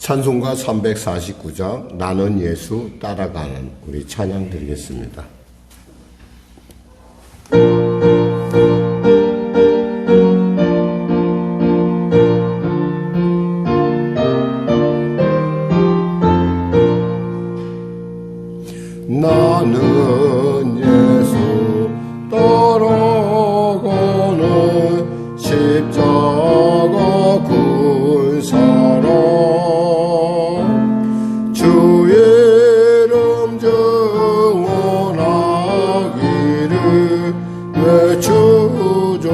찬송가 349장 나는 예수 따라가는 우리 찬양 드리겠습니다. 나는 예수 따라가는 십자가 군 사람 주 이름 증언하기를 외쳐조아리요.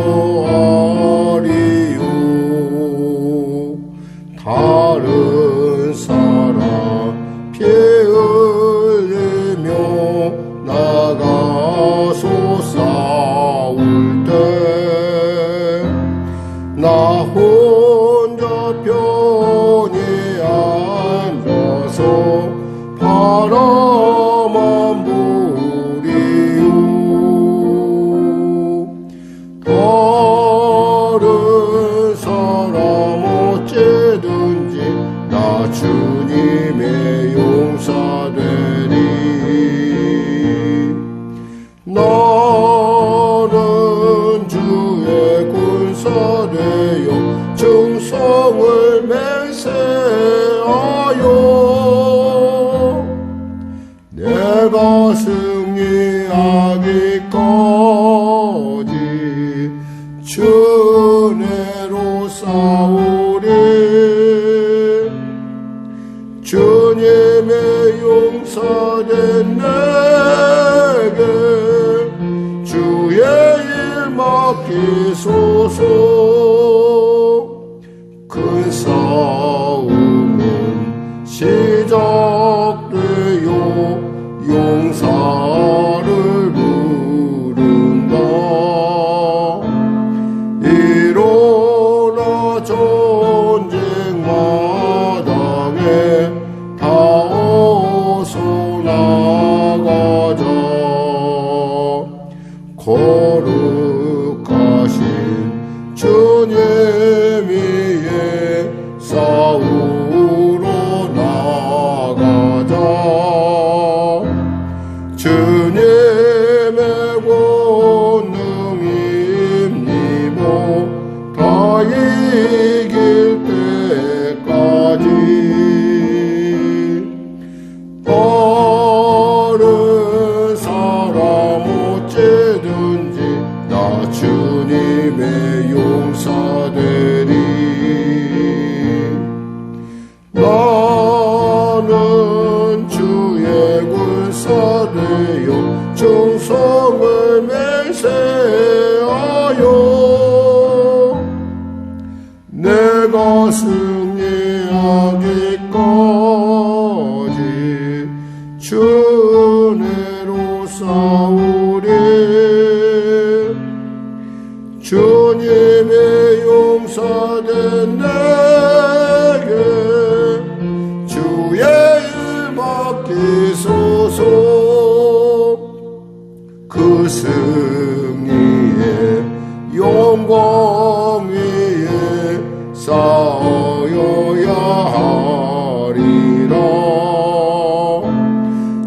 다른 사람 피 흘리며 나가서 싸울 때 나 혼자 편히 앉아서 바라만 보리요. 다른 사람 어찌든지 나 주님의 용사되리. 나는 주의 군사되어 충성을 맹세하여 내가 승리하기까지 주 은혜로 싸우리. 주님의 용사된 내게 주의 일 맡기소서. 큰 싸움은 시작되어 용사를 부른다. 일어나 전쟁 마당에 다 어서 나가자. 거룩하신 주님 위에 싸우러 나가자. 주님의 권능 힘입어 다 이길 때까지. 다른 사람 어찌든지 나 주님의 용사되리. 나는 주의 군사되어 충성을 맹세하여 내가 승리하기까지 주 은혜로 싸우리. 주님의 용사된 내게 주의 일 맡기소서. 그 승리의 영광 위에 쌓여야 하리라.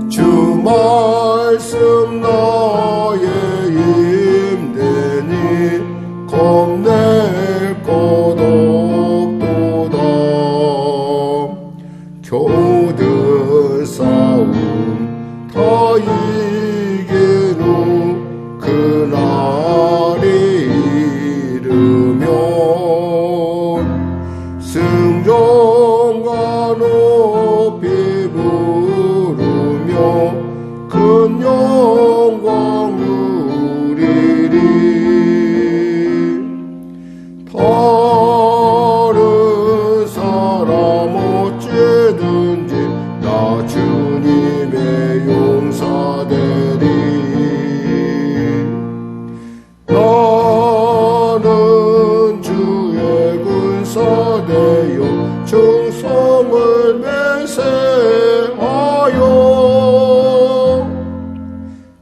주 말씀 나의 힘되니 겁낼 것 없도다. 교들 싸움 다 이긴 후 그날이 이르면 승전과 높이 부르며 큰 영광 누리리. 다른 사람 어찌든지 나 주님의 용사되리. 나는 주의 군사되어 충성을 맹세하여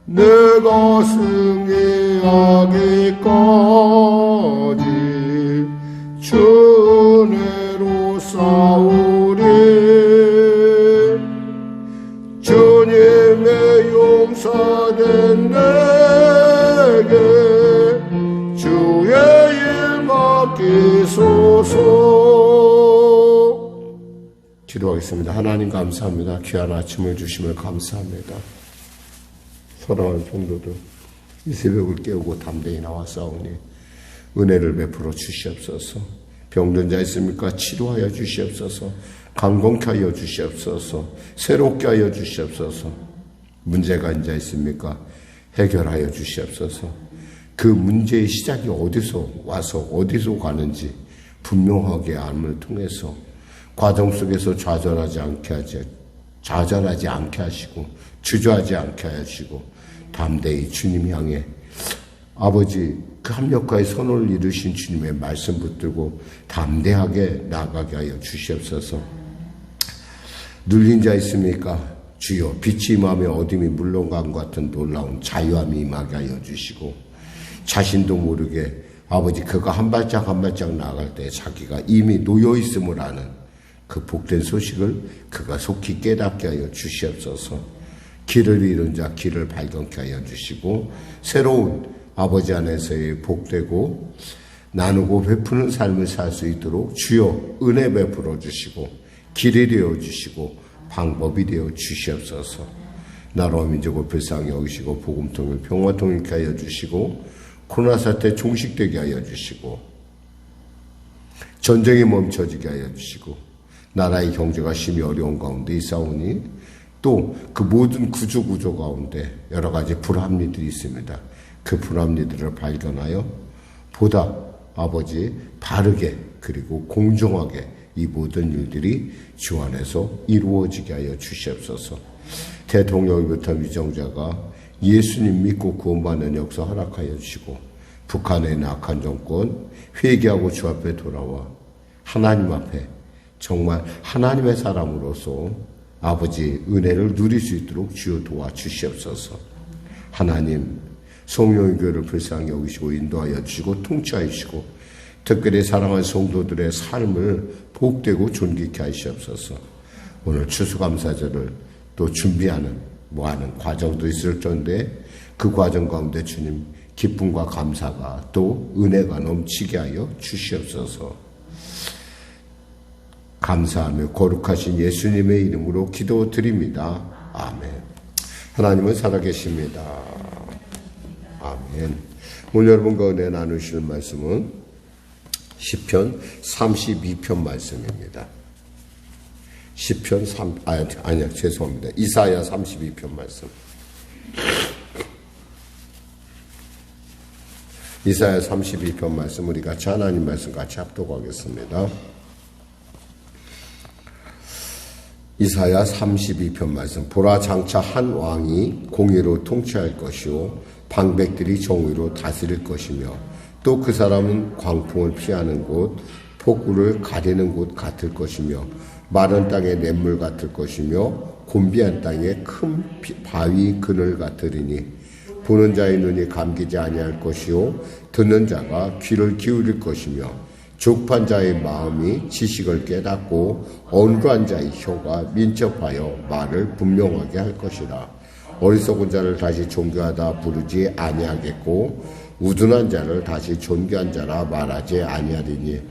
내가 승리하기까지 주 은혜로 싸우리. 기도하겠습니다. 하나님 감사합니다. 귀한 아침을 주심을 감사합니다. 사랑하는 성도들, 이 새벽을 깨우고 담대히 나와 싸우니 은혜를 베풀어 주시옵소서. 병든 자 있습니까? 치료하여 주시옵소서. 강건케 하여 주시옵소서. 새롭게 하여 주시옵소서. 문제가 있는 자 있습니까? 해결하여 주시옵소서. 그 문제의 시작이 어디서 와서 어디서 가는지 분명하게 암을 통해서 과정 속에서 좌절하지 않게 하시고 주저하지 않게 하시고 담대히 주님 향해 아버지 그 합력과의 선을 이루신 주님의 말씀 붙들고 담대하게 나아가게 하여 주시옵소서. 눌린 자 있습니까? 주여 빛이 임하며 어둠이 물러간 것 같은 놀라운 자유함이 임하게 하여 주시고 자신도 모르게 아버지 그가 한 발짝 한 발짝 나아갈 때 자기가 이미 놓여 있음을 아는 그 복된 소식을 그가 속히 깨닫게 하여 주시옵소서. 길을 잃은 자 길을 발견케 하여 주시고 새로운 아버지 안에서의 복되고 나누고 베푸는 삶을 살 수 있도록 주여 은혜 베풀어 주시고 길이 되어 주시고 방법이 되어 주시옵소서. 나라와 민족을 불쌍히 여기시고 복음통일 평화통일케 하여 주시고 코로나 사태 종식되게 하여 주시고 전쟁이 멈춰지게 하여 주시고 나라의 경제가 심히 어려운 가운데 있사오니 또 그 모든 구조 가운데 여러 가지 불합리들이 있습니다. 그 불합리들을 발견하여 보다 아버지 바르게 그리고 공정하게 이 모든 일들이 주 안에서 이루어지게 하여 주시옵소서. 대통령부터 위정자가 예수님 믿고 구원받는 역사 허락하여 주시고 북한의 악한 정권 회개하고 주 앞에 돌아와 하나님 앞에 정말 하나님의 사람으로서 아버지 은혜를 누릴 수 있도록 주여 도와주시옵소서. 하나님 성령교회를 불쌍히 여기시고 인도하여 주시고 통치하여 주시고 특별히 사랑하는 성도들의 삶을 복되고 존귀케 하시옵소서. 오늘 추수감사절을 또 준비하는 하는 과정도 있을 텐데 그 과정 가운데 주님 기쁨과 감사가 또 은혜가 넘치게 하여 주시옵소서. 감사하며 거룩하신 예수님의 이름으로 기도드립니다. 아멘. 하나님은 살아계십니다. 아멘. 오늘 여러분과 은혜 나누실 말씀은 시편 32편 말씀입니다. 이사야 32편 말씀. 이사야 32편 말씀 우리 같이 하나님 말씀 같이 합독하겠습니다. 이사야 32편 말씀. 보라 장차 한 왕이 공의로 통치할 것이요 방백들이 정의로 다스릴 것이며 또 그 사람은 광풍을 피하는 곳 폭우를 가리는 곳 같을 것이며 마른 땅의 냇물 같을 것이며 곤비한 땅의 큰 바위 그늘 같으리니 보는 자의 눈이 감기지 아니할 것이요 듣는 자가 귀를 기울일 것이며 족판 자의 마음이 지식을 깨닫고 언루한 자의 혀가 민첩하여 말을 분명하게 할 것이라. 어리석은 자를 다시 존귀하다 부르지 아니하겠고 우둔한 자를 다시 존귀한 자라 말하지 아니하리니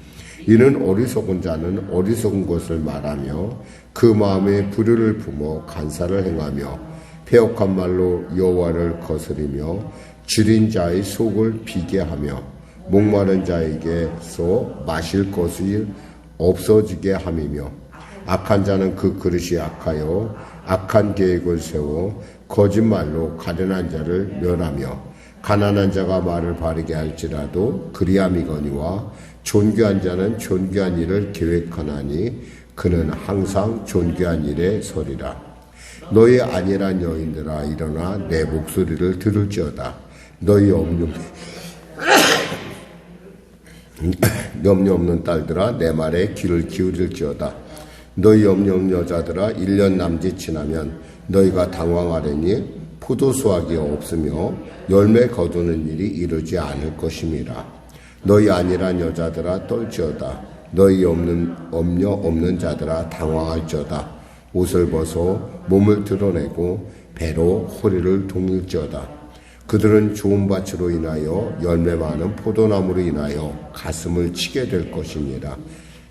이는 어리석은 자는 어리석은 것을 말하며 그 마음에 불의를 품어 간사를 행하며 패역한 말로 여호와를 거스리며 줄인 자의 속을 비게 하며 목마른 자에게서 마실 것이 없어지게 함이며 악한 자는 그 그릇이 악하여 악한 계획을 세워 거짓말로 가련한 자를 멸하며 가난한 자가 말을 바르게 할지라도 그리함이거니와 존귀한 자는 존귀한 일을 계획하나니 그는 항상 존귀한 일에 서리라. 너희 안일한 여인들아 일어나 내 목소리를 들을지어다. 너희 염려 없는 딸들아 내 말에 귀를 기울일지어다. 너희 염려 없는 여자들아 1년 남짓 지나면 너희가 당황하려니 포도 수확이 없으며 열매 거두는 일이 이루지 않을 것임이라. 너희 안일한 여자들아 떨지어다. 너희 염려 없는 자들아 당황할지어다. 옷을 벗어 몸을 드러내고 배로 허리를 동일지어다. 그들은 좋은 밭으로 인하여 열매 많은 포도나무로 인하여 가슴을 치게 될 것이니라.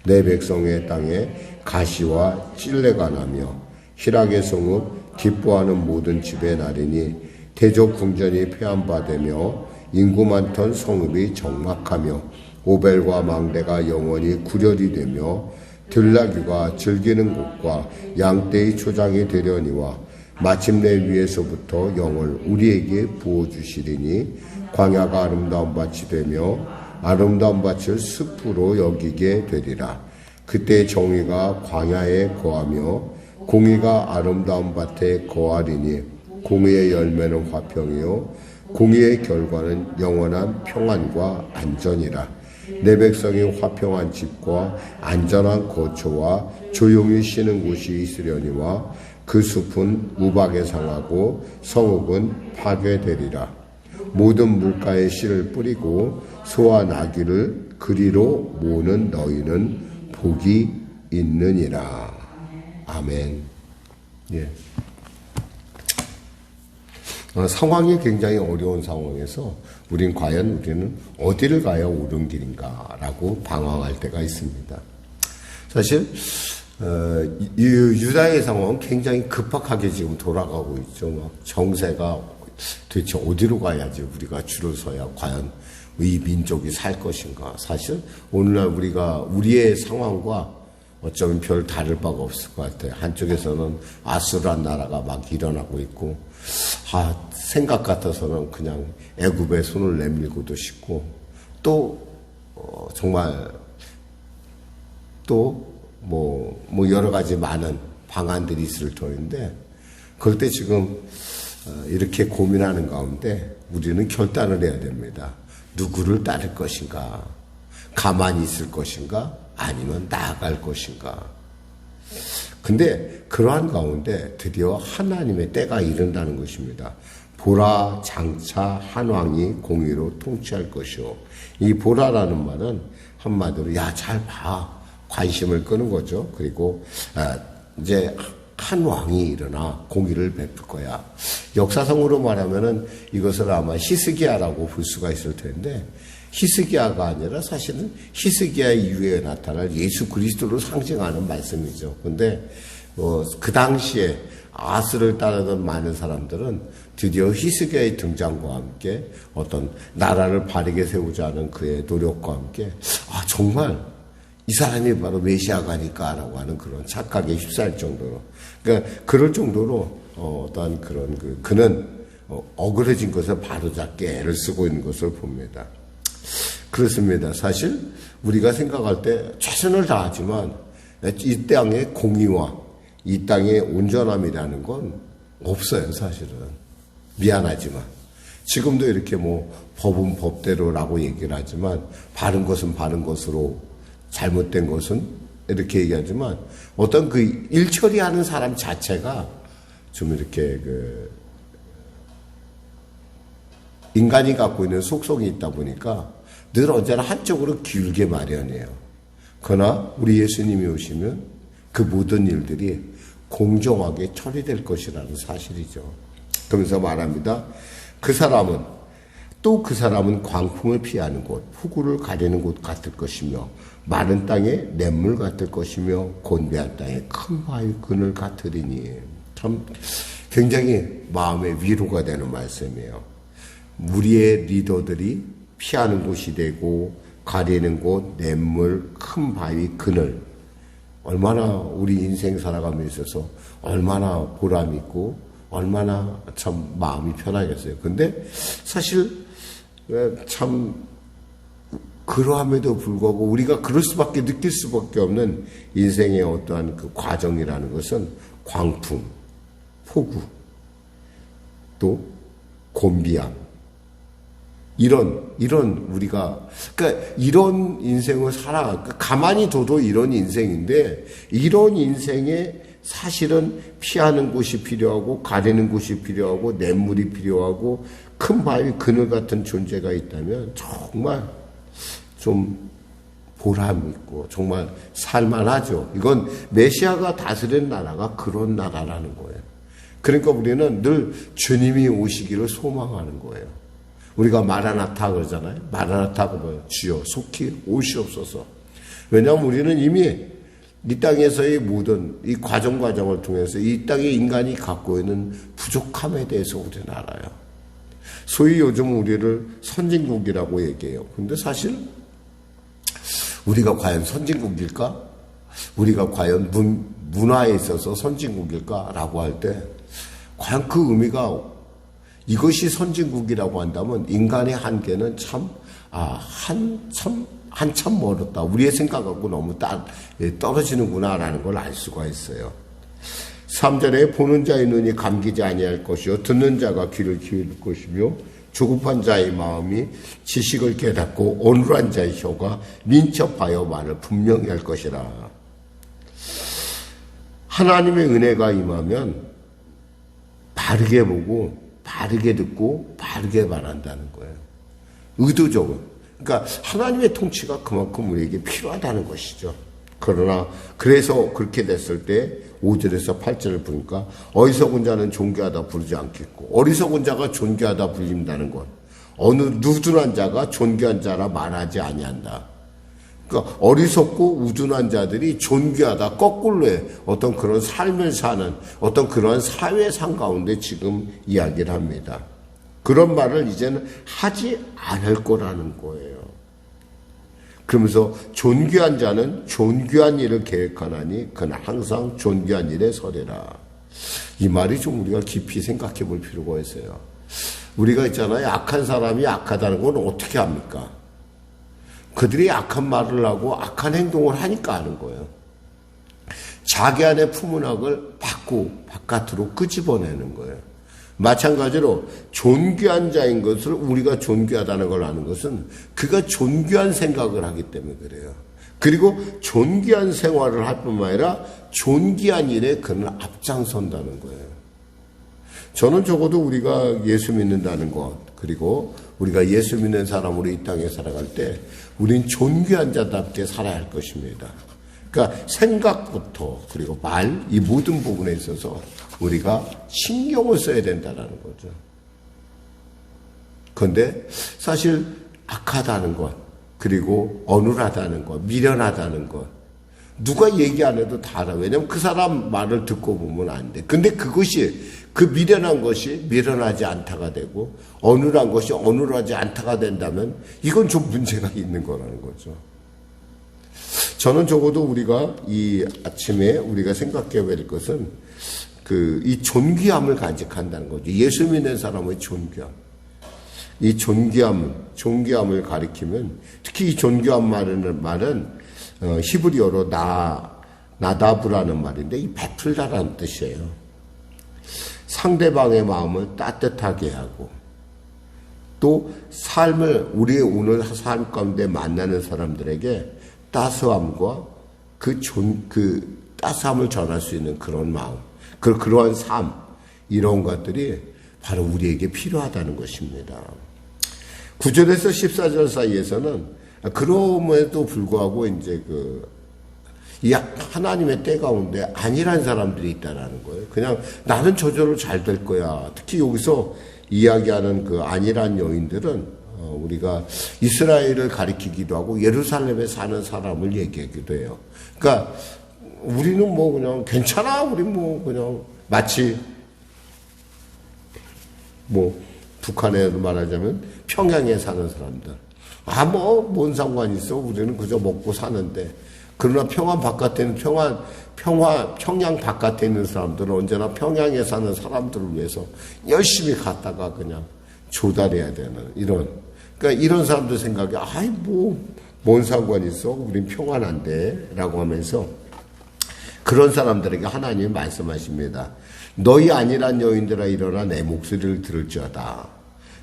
내 백성의 땅에 가시와 찔레가 나며 희락의 성읍 기뻐하는 모든 집의 날이니 대적 궁전이 폐함받으며 인구 많던 성읍이 적막하며 오벨과 망대가 영원히 구렬이 되며 들나귀가 즐기는 곳과 양떼의 초장이 되려니와 마침내 위에서부터 영을 우리에게 부어주시리니 광야가 아름다운 밭이 되며 아름다운 밭을 숲으로 여기게 되리라. 그때 정의가 광야에 거하며 공의가 아름다운 밭에 거하리니 공의의 열매는 화평이요 공의의 결과는 영원한 평안과 안전이라. 내 백성이 화평한 집과 안전한 거처와 조용히 쉬는 곳이 있으려니와 그 숲은 우박에 상하고 성읍은 파괴되리라. 모든 물가에 씨를 뿌리고 소와 나귀를 그리로 모으는 너희는 복이 있느니라. 아멘. 예. 상황이 굉장히 어려운 상황에서 우리는 어디를 가야 옳은 길인가라고 방황할 때가 있습니다. 사실 유다의 상황은 굉장히 급박하게 지금 돌아가고 있죠. 막 정세가 도대체 어디로 가야지 우리가 줄을 서야 과연 이 민족이 살 것인가. 사실 오늘날 우리의 상황과 어쩌면 별 다를 바가 없을 것 같아요. 한쪽에서는 아수르한 나라가 막 일어나고 있고, 생각 같아서는 그냥 애굽에 손을 내밀고도 싶고, 정말 여러 가지 많은 방안들이 있을 터인데, 그럴 때 지금 이렇게 고민하는 가운데 우리는 결단을 해야 됩니다. 누구를 따를 것인가? 가만히 있을 것인가? 아니면 나아갈 것인가? 근데 그러한 가운데 드디어 하나님의 때가 이른다는 것입니다. 보라 장차 한 왕이 공의로 통치할 것이요. 이 보라라는 말은 한마디로 잘 봐. 관심을 끄는 거죠. 그리고 이제 한 왕이 일어나 공의를 베풀 거야. 역사성으로 말하면은 이것을 아마 히스기야라고 볼 수가 있을 텐데, 히스기야가 아니라 사실은 히스기야 이후에 나타날 예수 그리스도를 상징하는 말씀이죠. 근데 그 당시에 아스를 따르던 많은 사람들은 드디어 히스기야의 등장과 함께 어떤 나라를 바르게 세우자는 그의 노력과 함께 정말 이 사람이 바로 메시아가 아닐까라고 하는 그런 착각에 휩싸일 정도로, 그러니까 그럴 정도로 어떠한 그런 그는 억울해진 것을 바로잡게 애를 쓰고 있는 것을 봅니다. 그렇습니다. 사실 우리가 생각할 때 최선을 다하지만 이 땅의 공의와 이 땅의 온전함이라는 건 없어요. 사실은 미안하지만 지금도 이렇게 법은 법대로라고 얘기를 하지만 바른 것은 바른 것으로 잘못된 것은 이렇게 얘기하지만 어떤 그 일 처리하는 사람 자체가 좀 이렇게 인간이 갖고 있는 속성이 있다 보니까 늘 언제나 한쪽으로 기울게 마련이에요. 그러나 우리 예수님이 오시면 그 모든 일들이 공정하게 처리될 것이라는 사실이죠. 그러면서 말합니다. 그 사람은 광풍을 피하는 곳, 폭우를 가리는 곳 같을 것이며 마른 땅에 냇물 같을 것이며 곤배한 땅에 큰 바위 그늘 같으리니. 참 굉장히 마음의 위로가 되는 말씀이에요. 우리의 리더들이 피하는 곳이 되고 가리는 곳, 냇물, 큰 바위, 그늘. 얼마나 우리 인생 살아가면서 있어서 얼마나 보람 있고 얼마나 참 마음이 편하겠어요. 근데 사실 참 그러함에도 불구하고 우리가 그럴 수밖에 느낄 수밖에 없는 인생의 어떠한 그 과정이라는 것은 광풍, 폭우, 또 곤비암, 이런 우리가 그러니까 이런 인생을 가만히 둬도 이런 인생인데, 이런 인생에 사실은 피하는 곳이 필요하고 가리는 곳이 필요하고 냇물이 필요하고 큰 바위 그늘 같은 존재가 있다면 정말 좀 보람 있고 정말 살만하죠. 이건 메시아가 다스리는 나라가 그런 나라라는 거예요. 그러니까 우리는 늘 주님이 오시기를 소망하는 거예요. 우리가 마라나타 그러잖아요. 마라나타가 뭐예요? 주여 속히 오시옵소서. 왜냐하면 우리는 이미 이 땅에서의 모든 이 과정을 통해서 이 땅의 인간이 갖고 있는 부족함에 대해서 우리는 알아요. 소위 요즘 우리를 선진국이라고 얘기해요. 근데 사실 우리가 과연 선진국일까? 우리가 과연 문화에 있어서 선진국일까라고 할 때 과연 그 의미가 이것이 선진국이라고 한다면 인간의 한계는 한참 멀었다. 우리의 생각하고 너무 떨어지는구나라는 걸 알 수가 있어요. 3절에 보는 자의 눈이 감기지 아니할 것이요 듣는 자가 귀를 기울일 것이며 조급한 자의 마음이 지식을 깨닫고 온유한 자의 혀가 민첩하여 말을 분명히 할 것이라. 하나님의 은혜가 임하면 바르게 보고 바르게 듣고 바르게 말한다는 거예요. 의도적으로. 그러니까 하나님의 통치가 그만큼 우리에게 필요하다는 것이죠. 그러나 그래서 그렇게 됐을 때 5절에서 8절을 보니까 어리석은 자는 존귀하다 부르지 않겠고 어리석은 자가 존귀하다 불린다는 것. 어느 누둔한 자가 존귀한 자라 말하지 아니한다. 그러니까 어리석고 우둔한 자들이 존귀하다 거꾸로의 어떤 그런 삶을 사는 어떤 그러한 사회상 가운데 지금 이야기를 합니다. 그런 말을 이제는 하지 않을 거라는 거예요. 그러면서 존귀한 자는 존귀한 일을 계획하나니 그는 항상 존귀한 일에 서리라. 이 말이 좀 우리가 깊이 생각해 볼 필요가 있어요. 우리가 있잖아요. 악한 사람이 악하다는 건 어떻게 합니까? 그들이 악한 말을 하고 악한 행동을 하니까 하는 거예요. 자기 안에 품은 악을 바깥으로 끄집어내는 거예요. 마찬가지로 존귀한 자인 것을 우리가 존귀하다는 걸 아는 것은 그가 존귀한 생각을 하기 때문에 그래요. 그리고 존귀한 생활을 할 뿐만 아니라 존귀한 일에 그는 앞장선다는 거예요. 저는 적어도 우리가 예수 믿는다는 것, 그리고 우리가 예수 믿는 사람으로 이 땅에 살아갈 때 우린 존귀한 자답게 살아야 할 것입니다. 그러니까 생각부터 그리고 말, 이 모든 부분에 있어서 우리가 신경을 써야 된다는 거죠. 그런데 사실 악하다는 것, 그리고 어눌하다는 것, 미련하다는 것, 누가 얘기 안 해도 다 알아. 왜냐면 그 사람 말을 듣고 보면 안 돼. 근데 그것이, 그 미련한 것이 미련하지 않다가 되고, 어눌한 것이 어눌하지 않다가 된다면, 이건 좀 문제가 있는 거라는 거죠. 저는 적어도 우리가 이 아침에 우리가 생각해야 될 것은, 이 존귀함을 간직한다는 거죠. 예수 믿는 사람의 존귀함. 이 존귀함을 가리키면, 특히 이 존귀함 말은, 히브리어로 나다브라는 말인데 이 베풀다라는 뜻이에요. 상대방의 마음을 따뜻하게 하고 또 우리의 오늘 삶 가운데 만나는 사람들에게 따스함과 그 따스함을 전할 수 있는 그런 마음, 그러한 삶, 이런 것들이 바로 우리에게 필요하다는 것입니다. 9절에서 14절 사이에서는 그럼에도 불구하고 이제 이 하나님의 때 가운데 안일한 사람들이 있다라는 거예요. 그냥 나는 저절로 잘 될 거야. 특히 여기서 이야기하는 그 안일한 여인들은 우리가 이스라엘을 가리키기도 하고 예루살렘에 사는 사람을 얘기하기도 해요. 그러니까 우리는 뭐 그냥 괜찮아. 우리 뭐 그냥 마치 뭐 북한에 말하자면 평양에 사는 사람들. 뭔 상관이 있어. 우리는 그저 먹고 사는데. 그러나 평양 바깥에 있는 사람들은 언제나 평양에 사는 사람들을 위해서 열심히 갔다가 그냥 조달해야 되는 그러니까 이런 사람들 생각에, 뭔 상관이 있어. 우린 평안한데. 라고 하면서 그런 사람들에게 하나님이 말씀하십니다. 너희 안일한 여인들아 일어나 내 목소리를 들을지어다.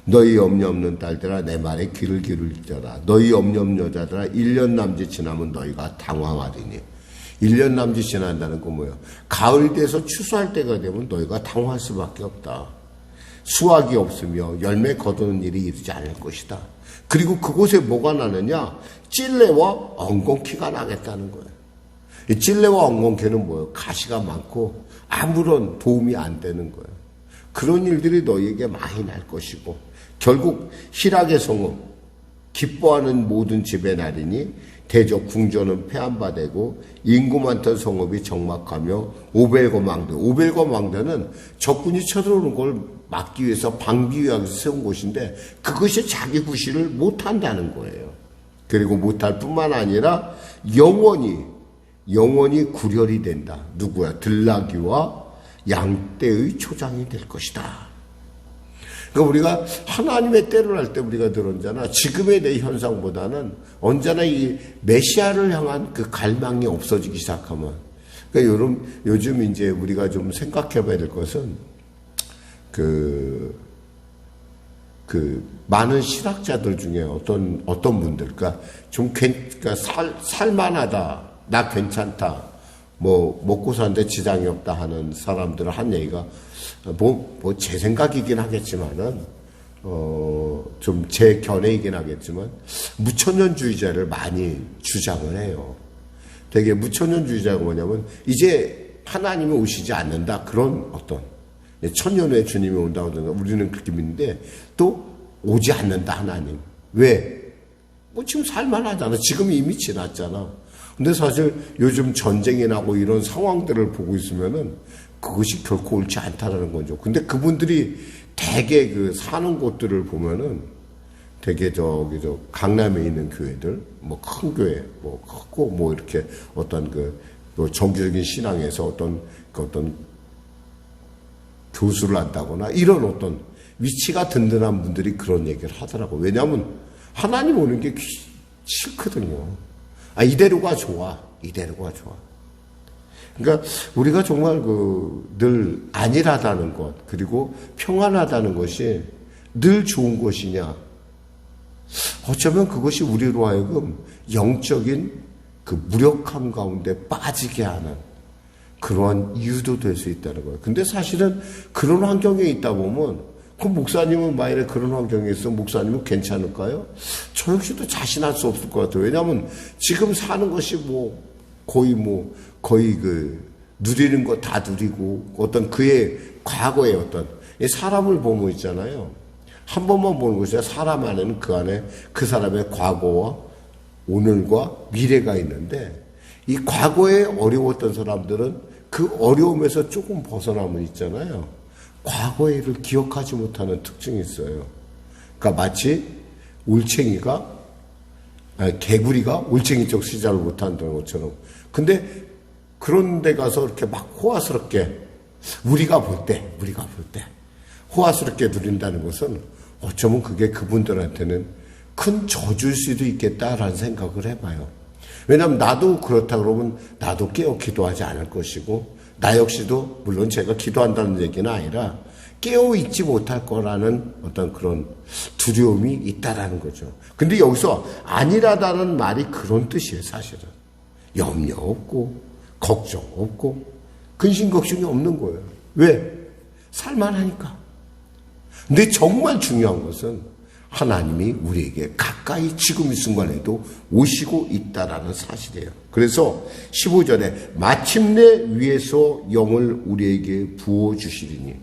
너희 염려 없는 딸들아 내 말에 귀를 기울일지어다. 너희 염려 없는 여자들아 1년 남짓 지나면 너희가 당황하리니. 1년 남짓 지난다는 건 뭐예요? 가을 돼서 추수할 때가 되면 너희가 당황할 수밖에 없다. 수확이 없으며 열매 거두는 일이 이르지 않을 것이다. 그리고 그곳에 뭐가 나느냐? 찔레와 엉겅퀴가 나겠다는 거예요. 이 찔레와 엉겅퀴는 뭐예요? 가시가 많고 아무런 도움이 안 되는 거예요. 그런 일들이 너희에게 많이 날 것이고 결국 희락의 성읍 기뻐하는 모든 집의 날이니 대적 궁전은 폐한바되고 인구 많던 성읍이 적막하며 오벨과 망대. 오벨과 망대는 적군이 쳐들어오는 걸 막기 위해서 방비 위해서 세운 곳인데 그것이 자기 구실을 못한다는 거예요. 그리고 못할 뿐만 아니라 영원히 구렬이 된다. 누구야? 들나귀와 양떼의 초장이 될 것이다. 그러니까 우리가 하나님의 때를 할 때 우리가 들었잖아. 지금의 내 현상보다는 언제나 이 메시아를 향한 그 갈망이 없어지기 시작하면. 그러니까 요즘 이제 우리가 좀 생각해 봐야 될 것은 그 많은 신학자들 중에 어떤 분들, 그러니까 살만하다, 나 괜찮다, 뭐 먹고 사는데 지장이 없다 하는 사람들은 한 얘기가 제 생각이긴 하겠지만은 좀 제 견해이긴 하겠지만 무천년주의자를 많이 주장을 해요. 되게 무천년주의자가 뭐냐면 이제 하나님이 오시지 않는다, 그런 어떤 천년 후에 주님이 온다고 하든가 우리는 그렇게 믿는데 또 오지 않는다 하나님. 왜? 지금 살만하잖아. 지금 이미 지났잖아. 근데 사실 요즘 전쟁이 나고 이런 상황들을 보고 있으면은 그것이 결코 옳지 않다라는 거죠. 근데 그분들이 대개 사는 곳들을 보면은 되게 강남에 있는 교회들, 큰 교회, 크고 이렇게 어떤 정기적인 신앙에서 어떤 교수를 한다거나 이런 어떤 위치가 든든한 분들이 그런 얘기를 하더라고. 왜냐하면 하나님 오는 게 싫거든요. 이대로가 좋아. 그러니까 우리가 정말 늘 안일하다는 것, 그리고 평안하다는 것이 늘 좋은 것이냐? 어쩌면 그것이 우리로 하여금 영적인 무력함 가운데 빠지게 하는 그러한 이유도 될 수 있다는 거예요. 근데 사실은 그런 환경에 있다 보면 목사님은 만일에 그런 환경에 있어 목사님은 괜찮을까요? 저 역시도 자신할 수 없을 것 같아요. 왜냐하면 지금 사는 것이 거의 누리는 거 다 누리고 어떤 그의 과거의 어떤 사람을 보면 있잖아요. 한 번만 보는 것이 아니라 사람 안에는 그 안에 그 사람의 과거와 오늘과 미래가 있는데 이 과거에 어려웠던 사람들은 그 어려움에서 조금 벗어나면 있잖아요. 과거의 일을 기억하지 못하는 특징이 있어요. 그러니까 마치 개구리가 올챙이 쪽 시작을 못한다는 것처럼. 근데 그런 데 가서 이렇게 막 호화스럽게 우리가 볼 때 호화스럽게 누린다는 것은 어쩌면 그게 그분들한테는 큰 저주일 수도 있겠다라는 생각을 해봐요. 왜냐하면 나도 그렇다 그러면 나도 깨어 기도하지 않을 것이고 나 역시도 물론 제가 기도한다는 얘기는 아니라 깨어 있지 못할 거라는 어떤 그런 두려움이 있다라는 거죠. 근데 여기서 안일하다는 말이 그런 뜻이에요. 사실은 염려 없고 걱정 없고 근심 걱정이 없는 거예요. 왜? 살만하니까. 근데 정말 중요한 것은 하나님이 우리에게 가까이 지금 이 순간에도 오시고 있다라는 사실이에요. 그래서 15절에 마침내 위에서 영을 우리에게 부어주시리니,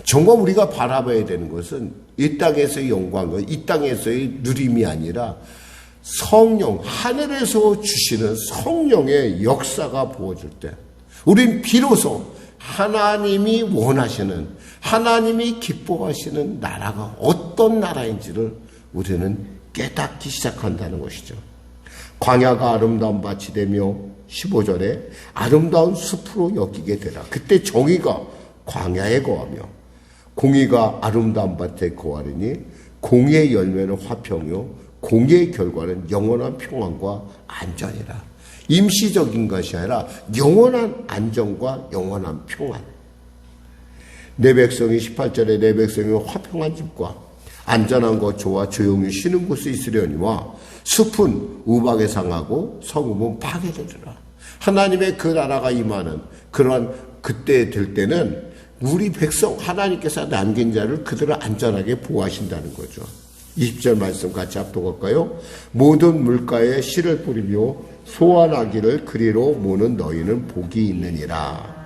정말 우리가 바라봐야 되는 것은 이 땅에서의 영광과 이 땅에서의 누림이 아니라 성령, 하늘에서 주시는 성령의 역사가 부어질 때 우린 비로소 하나님이 원하시는, 하나님이 기뻐하시는 나라가 어떤 나라인지를 우리는 깨닫기 시작한다는 것이죠. 광야가 아름다운 밭이 되며 15절에 아름다운 숲으로 여기게 되라. 그때 정의가 광야에 거하며 공의가 아름다운 밭에 거하리니 공의의 열매는 화평이요 공의의 결과는 영원한 평안과 안전이라. 임시적인 것이 아니라 영원한 안정과 영원한 평안. 내 백성이 18절에 내 백성이 화평한 집과 안전한 것조와 조용히 쉬는 곳에 있으려니와 숲은 우박에 상하고 성읍은 파괴되리라. 하나님의 그 나라가 임하는 그러한 그때 될 때는 우리 백성 하나님께서 남긴 자를 그들을 안전하게 보호하신다는 거죠. 20절 말씀 같이 합독할까요? 모든 물가에 씨를 뿌리며 소환하기를 그리로 모는 너희는 복이 있느니라.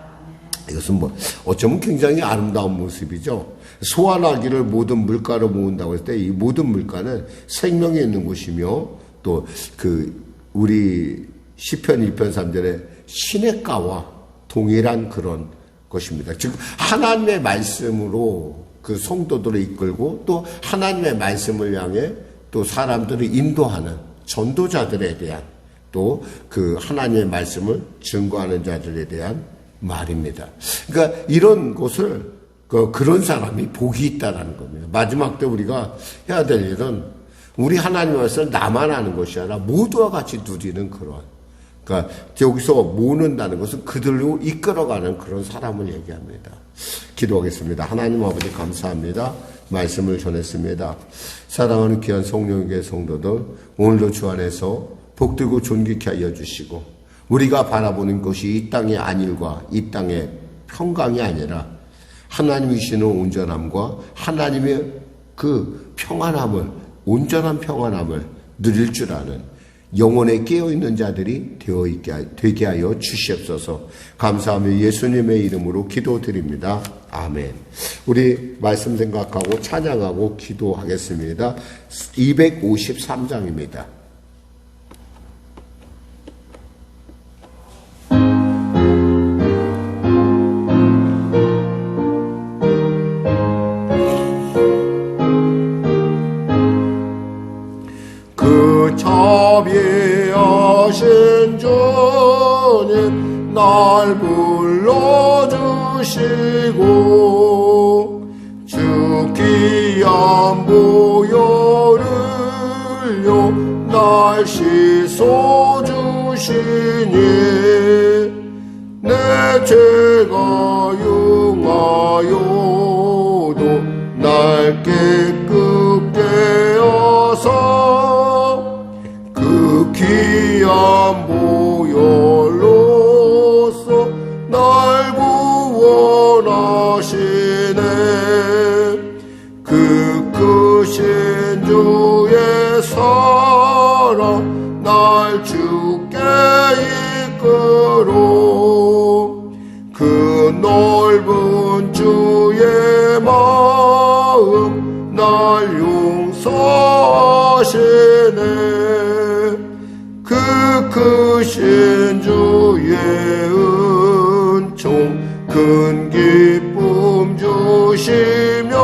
이것은 어쩌면 굉장히 아름다운 모습이죠. 소환하기를 모든 물가로 모은다고 했을 때 이 모든 물가는 생명이 있는 곳이며 또 우리 시편 1편 3절에 시냇가와 동일한 그런 것입니다. 즉 하나님의 말씀으로 그 성도들을 이끌고 또 하나님의 말씀을 향해 또 사람들을 인도하는 전도자들에 대한 또 그 하나님의 말씀을 증거하는 자들에 대한 말입니다. 그러니까 이런 것을 그런 사람이 복이 있다라는 겁니다. 마지막 때 우리가 해야 될 일은 우리 하나님 말씀을 나만 아는 것이 아니라 모두와 같이 누리는 그런, 그러니까 여기서 모는다는 것은 그들로 이끌어가는 그런 사람을 얘기합니다. 기도하겠습니다. 하나님 아버지 감사합니다. 말씀을 전했습니다. 사랑하는 귀한 성령의 성도들, 오늘도 주 안에서 복되고 존귀케 하여 주시고 우리가 바라보는 것이 이 땅의 안일과 이 땅의 평강이 아니라 하나님이시는 온전함과 하나님의 그 평안함을, 온전한 평안함을 누릴 줄 아는 영혼에 깨어있는 자들이 되게 하여 주시옵소서. 감사하며 예수님의 이름으로 기도드립니다. 아멘. 우리 말씀 생각하고 찬양하고 기도하겠습니다. 253장입니다. 자비하신 주님 날 불러주시고 주 귀한 보혈을요 날 씻어주시니 내 죄가 용하여도 날 깨끗게 하사 귀한 보혈로서 날 구원하시네. 그 크신 주의 사랑 날 주께 이끌어 그 넓은 주의 마음 날 용서하시네. 그 크신 주의 은총 큰 기쁨 주시며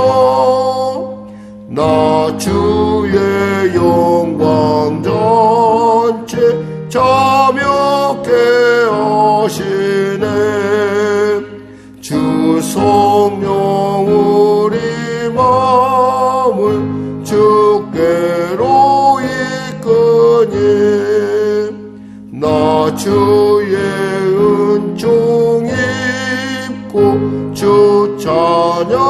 나 주의 영광 전체 자명케 하시네. 주 성령 우리 마음을 주께로 이끄니 나 주의 은총 입고 주 찬양합니다.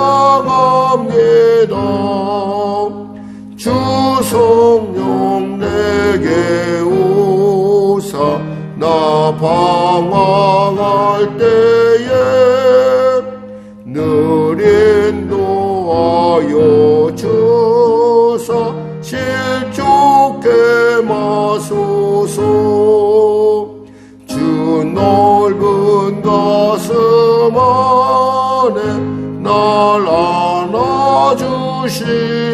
주 성령 내게 오사 나 방황할 때에 늘 인도하여 주사 실족게 마소서. 주 넓은 가슴 안에 날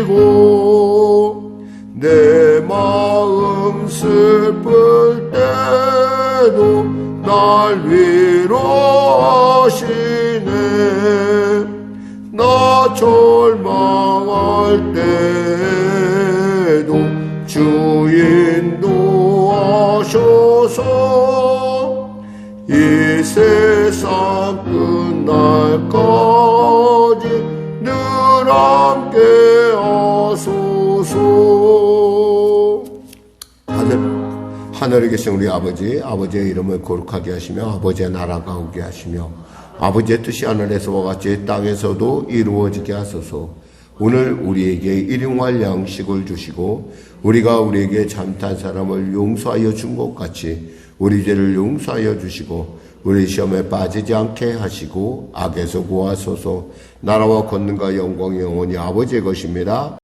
안아주시고 내 마음 슬플 때도 날 위로하시네. 나 절망할 때도 주 인도하셔서 이 세상 끝날까지 늘 함께 하소서. 하늘에 계신 우리 아버지의 이름을 거룩하게 하시며 아버지의 나라가 오게 하시며 아버지의 뜻이 하늘에서와 같이 땅에서도 이루어지게 하소서. 오늘 우리에게 일용할 양식을 주시고 우리가 우리에게 잘못한 사람을 용서하여 준 것 같이 우리 죄를 용서하여 주시고 우리 시험에 빠지지 않게 하시고 악에서 구하소서. 나라와 권능과 영광이 영원히 아버지의 것입니다.